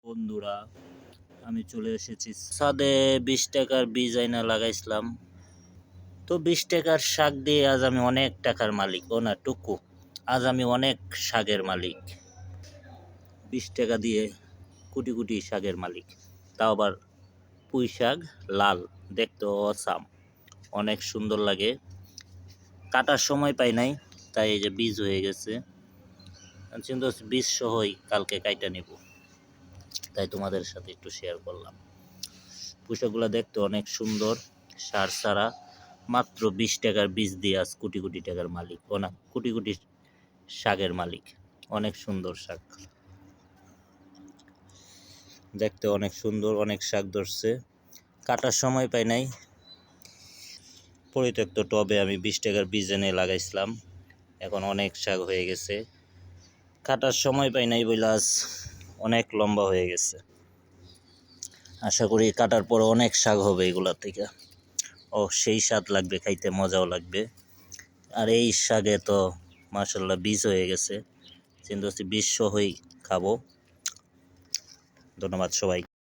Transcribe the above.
বন্ধুরা, আমি চলে এসেছি ছাদে। 20 টাকার বীজ আইনা লাগাইছিলাম। তো 20 টাকার শাক দিয়ে আজ আমি অনেক টাকার মালিক। ও না টুকু, আজ আমি অনেক শাকের মালিক। 20 টাকা দিয়ে কোটি কোটি শাকের মালিক। তাও আবার পুঁই শাক, লাল, দেখতে অসাম, অনেক সুন্দর লাগে। কাটার সময় পাই নাই, তাই এই যে বীজ হয়ে গেছে। চিন্তা করছি বীজ সহই কালকে কাইটা নিব, তাই তোমাদের সাথে একটু শেয়ার করলাম। পুঁইশাকগুলো দেখতে অনেক সুন্দর, সার ছাড়া, মাত্র 20 টাকার বীজ দিয়ে আজ কোটি কোটি টাকার মালিক। ও না, কোটি কোটি শাকের মালিক। অনেক সুন্দর শাক, দেখতে অনেক সুন্দর, অনেক শাক ধরছে। কাটার সময় পাই নাই, পরিত্যক্ত টবে আমি 20 টাকার বীজ এনে লাগাইছিলাম। এখন অনেক শাক হয়ে গেছে। কাটার সময় পাই নাই বলে আজ অনেক লম্বা হয়ে গেছে। আশা করি কাটার পর অনেক শাক হবে এগুলা থেকে। ও সেই স্বাদ লাগবে, খাইতে মজাও লাগবে। আর এই শাকে তো মাশাআল্লাহ বীজ হয়ে গেছে, চিন্তা করছি বীজ সহই খাবো। ধন্যবাদ সবাই।